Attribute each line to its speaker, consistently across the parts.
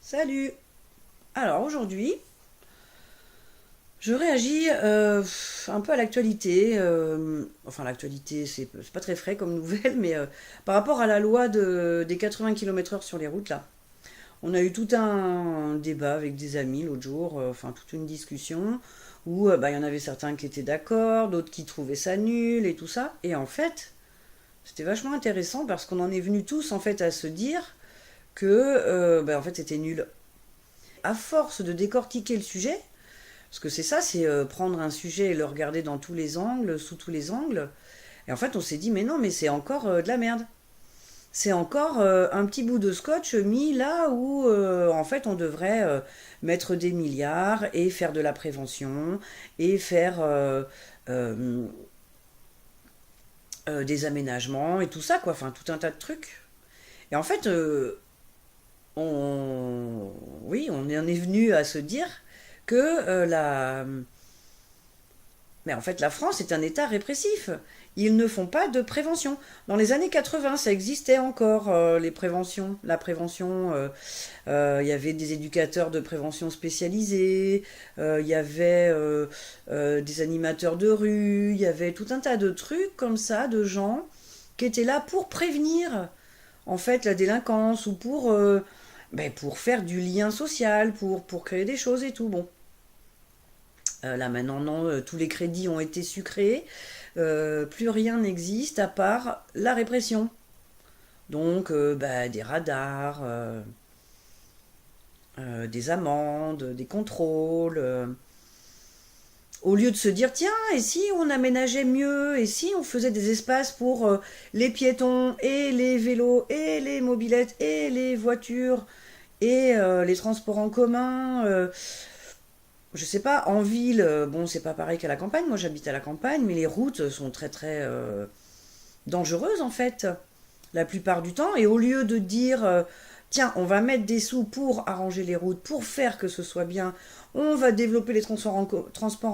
Speaker 1: Salut! Alors aujourd'hui, je réagis un peu à l'actualité. Enfin, l'actualité, c'est pas très frais comme nouvelle, mais par rapport à la loi des 80 km/h sur les routes, là. On a eu tout un débat avec des amis l'autre jour, enfin, toute une discussion, où bah, il y en avait certains qui étaient d'accord, d'autres qui trouvaient ça nul et tout ça. Et en fait, c'était vachement intéressant parce qu'on en est venus tous en fait à se dire que bah, en fait c'était nul. À force de décortiquer le sujet, parce que c'est ça, c'est prendre un sujet et le regarder dans tous les angles, sous tous les angles. Et en fait, on s'est dit, mais non, mais c'est encore de la merde. C'est encore un petit bout de scotch mis là où, en fait, on devrait mettre des milliards et faire de la prévention et faire euh, des aménagements et tout ça, quoi. Enfin, tout un tas de trucs. Et en fait, oui, on en est venu à se dire que mais en fait, la France est un État répressif. Ils ne font pas de prévention. Dans les années 80, ça existait encore, les préventions. La prévention, il y avait des éducateurs de prévention spécialisés, il y avait des animateurs de rue, il y avait tout un tas de trucs comme ça, de gens qui étaient là pour prévenir, en fait, la délinquance ou pour faire du lien social, pour créer des choses et tout. Bon, là maintenant, non, tous les crédits ont été sucrés. Plus rien n'existe à part la répression. Donc, bah, des radars, des amendes, des contrôles. Au lieu de se dire, tiens, et si on aménageait mieux, et si on faisait des espaces pour les piétons, et les vélos, et les mobylettes, et les voitures, et les transports en commun. Je sais pas, en ville, bon, c'est pas pareil qu'à la campagne. Moi, j'habite à la campagne, mais les routes sont très très dangereuses en fait, la plupart du temps. Et au lieu de dire, tiens, on va mettre des sous pour arranger les routes, pour faire que ce soit bien, on va développer les transports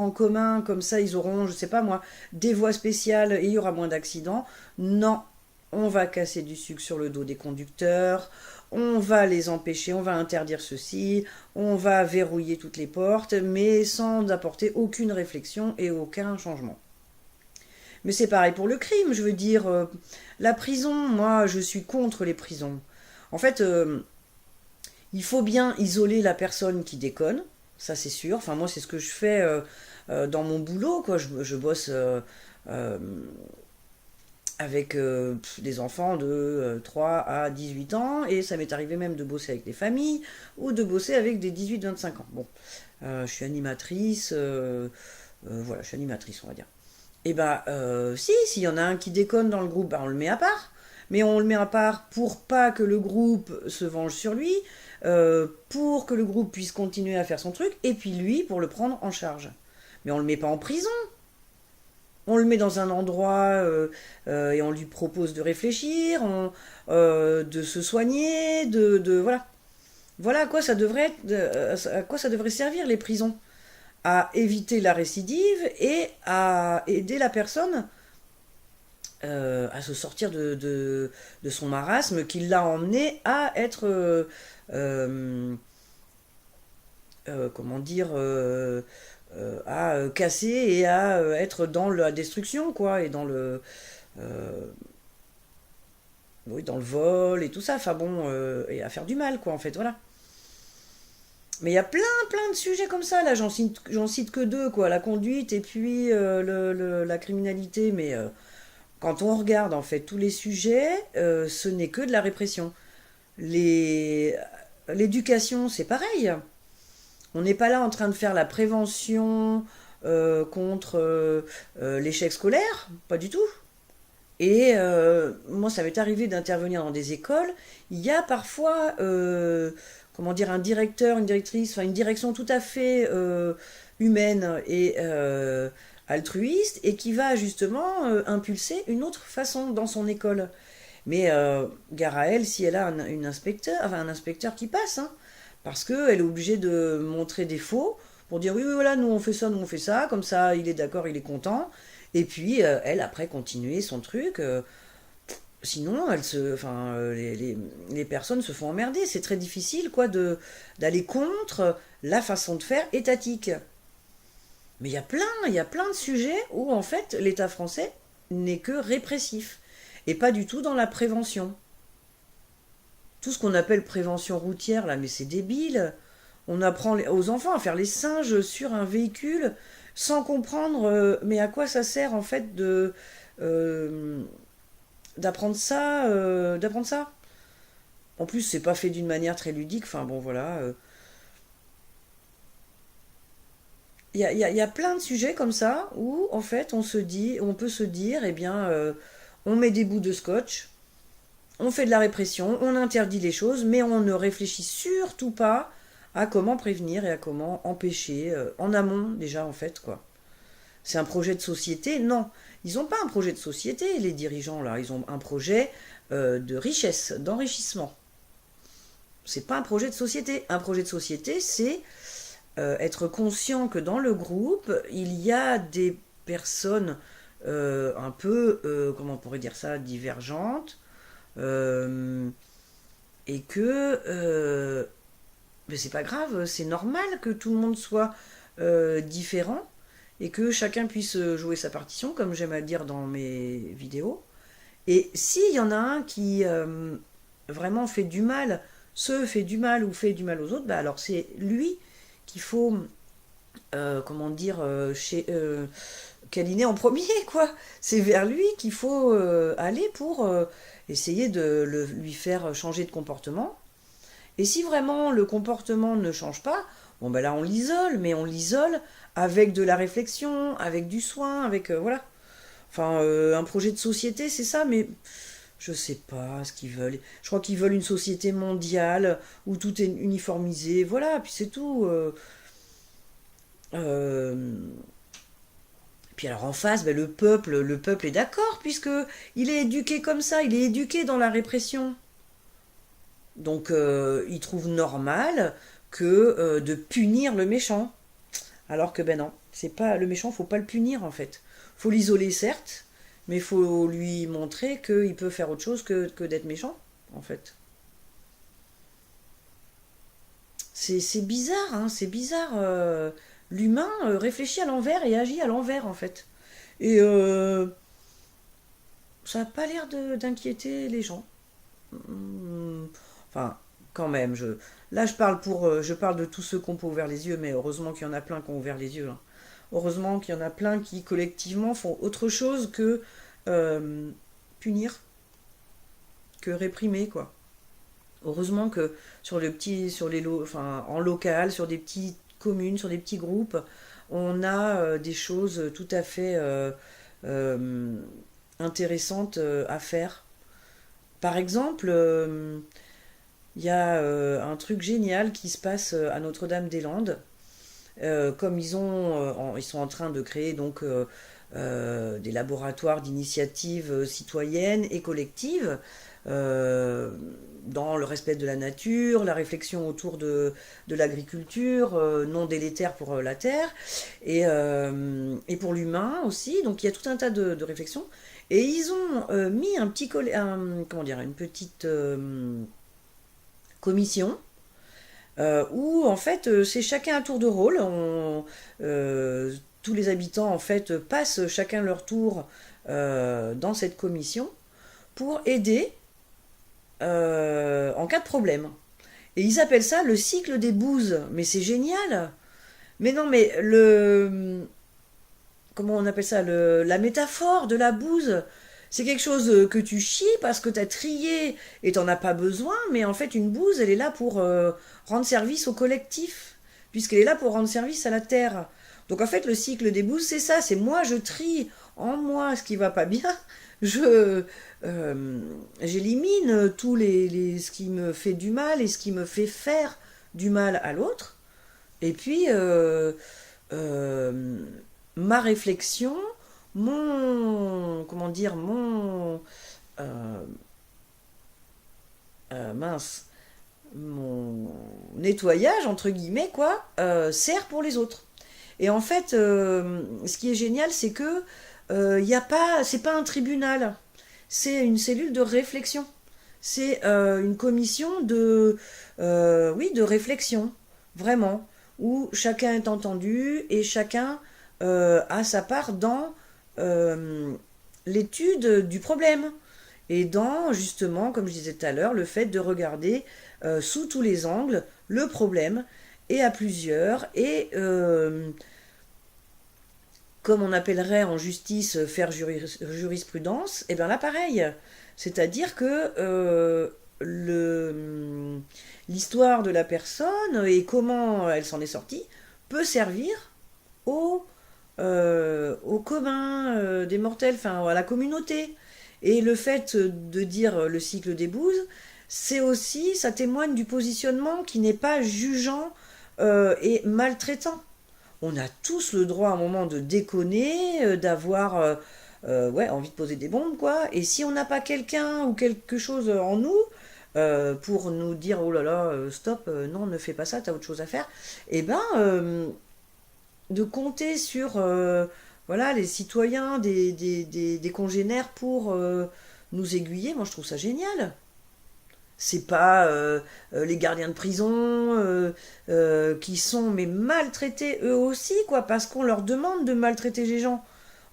Speaker 1: en commun, comme ça ils auront, je sais pas moi, des voies spéciales et il y aura moins d'accidents. Non, on va casser du sucre sur le dos des conducteurs, on va les empêcher, on va interdire ceci, on va verrouiller toutes les portes, mais sans apporter aucune réflexion et aucun changement. Mais c'est pareil pour le crime, je veux dire, la prison, moi je suis contre les prisons. En fait, il faut bien isoler la personne qui déconne, ça c'est sûr. Enfin, moi c'est ce que je fais dans mon boulot, quoi. Je bosse euh, avec des enfants de 3 à 18 ans, et ça m'est arrivé même de bosser avec des familles ou de bosser avec des 18-25 ans. Bon, je suis animatrice, voilà, je suis animatrice, on va dire. Et bah, si, s'il y en a un qui déconne dans le groupe, bah, on le met à part. Mais on le met à part pour pas que le groupe se venge sur lui, pour que le groupe puisse continuer à faire son truc, et puis lui pour le prendre en charge. Mais on le met pas en prison. On le met dans un endroit et on lui propose de réfléchir, de se soigner, voilà. Voilà à quoi ça devrait à quoi ça devrait servir les prisons, à éviter la récidive et à aider la personne à se sortir de son marasme qui l'a emmené à être, comment dire, à casser et à être dans la destruction, quoi, et euh, oui, dans le vol et tout ça, enfin bon, et à faire du mal, quoi, en fait, voilà. Mais il y a plein de sujets comme ça, là, j'en cite que deux, quoi, la conduite et puis la criminalité, mais quand on regarde en fait tous les sujets, ce n'est que de la répression. Les... L'éducation, c'est pareil. On n'est pas là en train de faire la prévention contre l'échec scolaire, pas du tout. Et moi, ça m'est arrivé d'intervenir dans des écoles. Il y a parfois, comment dire, un directeur, une directrice, enfin une direction tout à fait humaine et altruiste, et qui va justement impulser une autre façon dans son école. Mais gare à elle si elle a une inspecteur, enfin, un inspecteur qui passe, hein, parce qu'elle est obligée de montrer des faux pour dire oui, oui, voilà, nous on fait ça, comme ça il est d'accord, il est content. Et puis elle, après, continuer son truc. Sinon, les personnes se font emmerder. C'est très difficile, quoi, d'aller contre la façon de faire étatique. Mais il y a plein de sujets où, en fait, l'État français n'est que répressif et pas du tout dans la prévention. Tout ce qu'on appelle prévention routière, là, mais c'est débile. On apprend aux enfants à faire les singes sur un véhicule sans comprendre, mais à quoi ça sert, en fait, euh, d'apprendre ça. En plus, c'est pas fait d'une manière très ludique. Enfin bon, voilà. Il y a plein de sujets comme ça où, en fait, on peut se dire, eh bien, on met des bouts de scotch, on fait de la répression, on interdit les choses, mais on ne réfléchit surtout pas à comment prévenir et à comment empêcher, en amont déjà, en fait, quoi. C'est un projet de société? Non. Ils n'ont pas un projet de société, les dirigeants, là. Ils ont un projet de richesse, d'enrichissement. C'est pas un projet de société. Un projet de société, c'est être conscient que dans le groupe, il y a des personnes un peu, comment on pourrait dire ça, divergentes, euh, et que mais c'est pas grave, c'est normal que tout le monde soit différent et que chacun puisse jouer sa partition, comme j'aime à le dire dans mes vidéos. Et s'il y en a un qui vraiment fait du mal, se fait du mal ou fait du mal aux autres, bah alors c'est lui qu'il faut, comment dire, câliner en premier, quoi. C'est vers lui qu'il faut aller pour essayer de lui faire changer de comportement. Et si vraiment le comportement ne change pas, bon ben là on l'isole, mais on l'isole avec de la réflexion, avec du soin, avec voilà. Enfin, un projet de société, c'est ça, mais je sais pas ce qu'ils veulent. Je crois qu'ils veulent une société mondiale où tout est uniformisé, voilà, puis c'est tout. Euh, Puis alors en face, ben, le peuple est d'accord puisque il est éduqué comme ça, il est éduqué dans la répression. Donc il trouve normal que de punir le méchant. Alors que ben non, c'est pas le méchant, faut pas le punir en fait. Faut l'isoler certes, mais il faut lui montrer qu'il peut faire autre chose que d'être méchant en fait. C'est bizarre, hein, c'est bizarre. L'humain réfléchit à l'envers et agit à l'envers en fait. Et ça n'a pas l'air d'inquiéter les gens. Hmm, enfin, quand même, là je parle de tous ceux qui n'ont pas ouvert les yeux, mais heureusement qu'il y en a plein qui ont ouvert les yeux, hein. Heureusement qu'il y en a plein qui collectivement font autre chose que euh, punir, que réprimer, quoi. Heureusement que enfin, en local, sur des petites communes, sur des petits groupes, on a des choses tout à fait euh, intéressantes à faire. Par exemple, il y a un truc génial qui se passe à Notre-Dame-des-Landes. Comme ils sont en train de créer donc des laboratoires d'initiatives citoyennes et collectives euh, dans le respect de la nature, la réflexion autour de l'agriculture non délétère pour la terre et pour l'humain aussi. Donc il y a tout un tas de réflexions. Et ils ont mis comment dire, une petite commission où en fait c'est chacun à tour de rôle. Tous les habitants en fait passent chacun leur tour dans cette commission pour aider en cas de problème. Et ils appellent ça le cycle des bouses. Mais c'est génial. Mais non, mais comment on appelle ça, la métaphore de la bouse. C'est quelque chose que tu chies parce que t'as trié et t'en as pas besoin, mais en fait une bouse, elle est là pour rendre service au collectif, puisqu'elle est là pour rendre service à la terre. Donc en fait le cycle des bouses, c'est ça, c'est moi je trie en moi ce qui va pas bien, je j'élimine ce qui me fait du mal et ce qui me fait faire du mal à l'autre, et puis euh, ma réflexion, comment dire, euh, mince, mon nettoyage entre guillemets quoi, sert pour les autres. Et en fait, ce qui est génial, c'est que y a pas, c'est pas un tribunal, c'est une cellule de réflexion. C'est une commission oui, de réflexion, vraiment, où chacun est entendu et chacun a sa part dans euh, l'étude du problème et dans, justement, comme je disais tout à l'heure, le fait de regarder sous tous les angles le problème et à plusieurs et comme on appellerait en justice faire jurisprudence, et bien là pareil. C'est-à-dire que l'histoire de la personne et comment elle s'en est sortie peut servir au, au commun des mortels, enfin à la communauté. Et le fait de dire le cycle des bouses, c'est aussi, ça témoigne du positionnement qui n'est pas jugeant et maltraitant. On a tous le droit à un moment de déconner, d'avoir ouais, envie de poser des bombes, quoi. Et si on n'a pas quelqu'un ou quelque chose en nous pour nous dire oh là là, stop, non, ne fais pas ça, t'as autre chose à faire, et ben de compter sur voilà, les citoyens, des congénères pour nous aiguiller, moi je trouve ça génial. C'est pas les gardiens de prison qui sont mais maltraités eux aussi, quoi, parce qu'on leur demande de maltraiter les gens.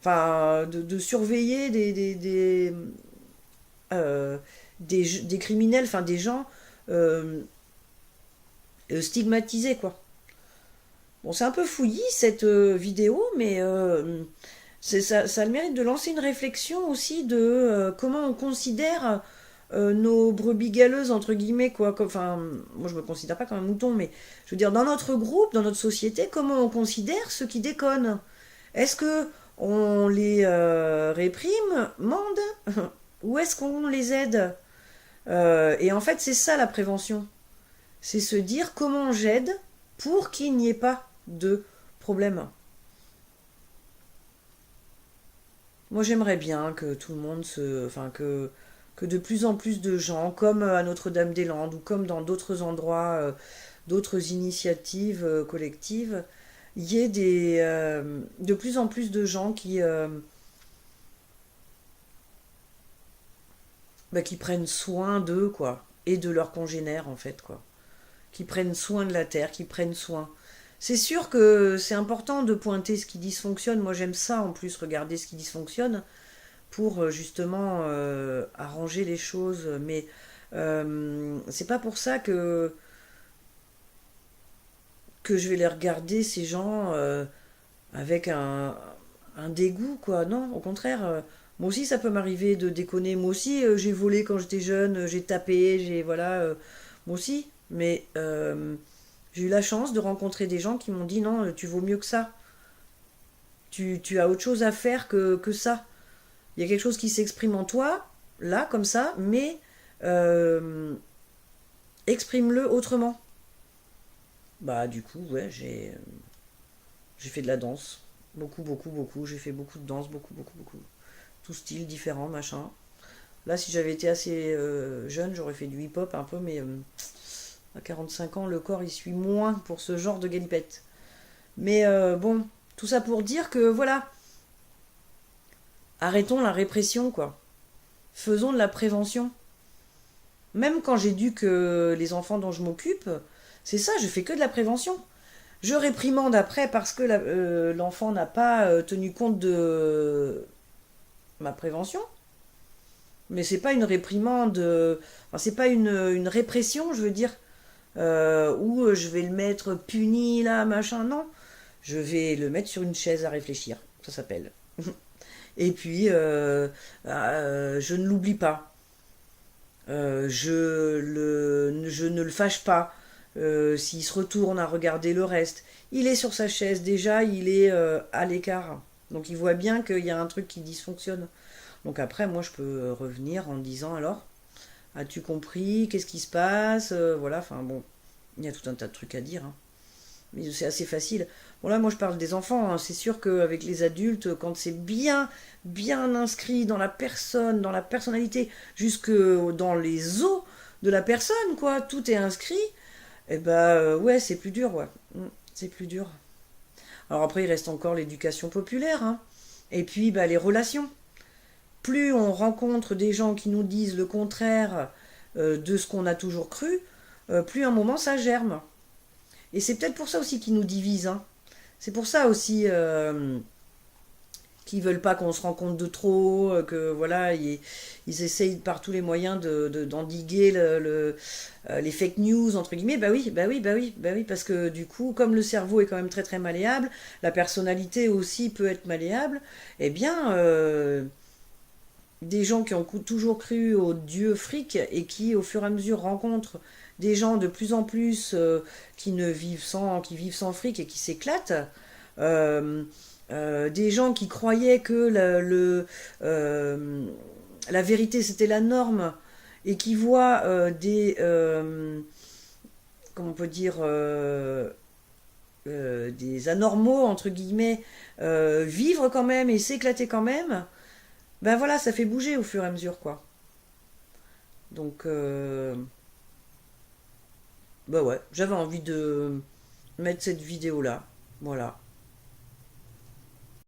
Speaker 1: Enfin, de surveiller des criminels, enfin des gens euh, stigmatisés, quoi. Bon, c'est un peu fouillis cette vidéo, mais ça a le mérite de lancer une réflexion aussi de comment on considère nos brebis galeuses, entre guillemets, quoi. Enfin, moi je me considère pas comme un mouton, mais je veux dire, dans notre groupe, dans notre société, comment on considère ceux qui déconnent? Est-ce que on les réprime, mande, ou est-ce qu'on les aide? Et en fait, c'est ça la prévention. C'est se dire comment j'aide pour qu'il n'y ait pas de problème. Moi, j'aimerais bien que tout le monde enfin, que de plus en plus de gens, comme à Notre-Dame-des-Landes ou comme dans d'autres endroits, d'autres initiatives collectives, il y ait de plus en plus de gens qui prennent soin d'eux, quoi, et de leurs congénères, en fait, quoi. Qui prennent soin de la terre, qui prennent soin. C'est sûr que c'est important de pointer ce qui dysfonctionne. Moi, j'aime ça, en plus, regarder ce qui dysfonctionne pour justement arranger les choses. Mais c'est pas pour ça que je vais les regarder, ces gens, avec un dégoût, quoi. Non, au contraire. Moi aussi, ça peut m'arriver de déconner. Moi aussi, j'ai volé quand j'étais jeune, j'ai tapé, j'ai. Voilà. Moi aussi. Mais j'ai eu la chance de rencontrer des gens qui m'ont dit non, tu vaux mieux que ça. Tu as autre chose à faire que ça. Il y a quelque chose qui s'exprime en toi, là, comme ça, mais euh, exprime-le autrement. Bah, du coup, ouais, j'ai fait de la danse. Beaucoup, beaucoup, beaucoup. J'ai fait beaucoup de danse, beaucoup, beaucoup, beaucoup. Tout style différent, machin. Là, si j'avais été assez jeune, j'aurais fait du hip-hop un peu, mais à 45 ans, le corps, il suit moins pour ce genre de galipette. Mais bon, tout ça pour dire que, voilà, arrêtons la répression, quoi. Faisons de la prévention. Même quand j'éduque les enfants dont je m'occupe, c'est ça, je fais que de la prévention. Je réprimande après parce que l'enfant n'a pas tenu compte de ma prévention. Mais c'est pas une réprimande, enfin, c'est pas une répression, je veux dire, où je vais le mettre puni là, machin. Non, je vais le mettre sur une chaise à réfléchir. Ça s'appelle. Et puis, je ne l'oublie pas. Je ne le fâche pas. S'il se retourne à regarder le reste, il est sur sa chaise déjà, il est à l'écart. Donc il voit bien qu'il y a un truc qui dysfonctionne. Donc après, moi, je peux revenir en disant alors, as-tu compris? Qu'est-ce qui se passe? Voilà, enfin bon, il y a tout un tas de trucs à dire, hein. Mais c'est assez facile. Bon là, moi, je parle des enfants, hein. C'est sûr qu'avec les adultes, quand c'est bien, bien inscrit dans la personne, dans la personnalité, jusque dans les os de la personne, quoi, tout est inscrit. Eh ben ouais, c'est plus dur, ouais. C'est plus dur. Alors après, il reste encore l'éducation populaire, hein. Et puis, bah, les relations. plus on rencontre des gens qui nous disent le contraire de ce qu'on a toujours cru, plus à un moment ça germe. Et c'est peut-être pour ça aussi qu'ils nous divisent, hein. C'est pour ça aussi qu'ils veulent pas qu'on se rende compte de trop, que voilà, ils essayent par tous les moyens d'endiguer les fake news entre guillemets. Bah oui, bah oui, bah oui, bah oui, parce que du coup, comme le cerveau est quand même très très malléable, la personnalité aussi peut être malléable. Eh bien, des gens qui ont toujours cru au dieu fric et qui, au fur et à mesure, rencontrent des gens de plus en plus qui vivent sans fric et qui s'éclatent. Euh, des gens qui croyaient que la vérité c'était la norme et qui voient comment on peut dire, des anormaux entre guillemets vivre quand même et s'éclater quand même, ben voilà, ça fait bouger au fur et à mesure quoi. Donc bah ouais, j'avais envie de mettre cette vidéo là, voilà.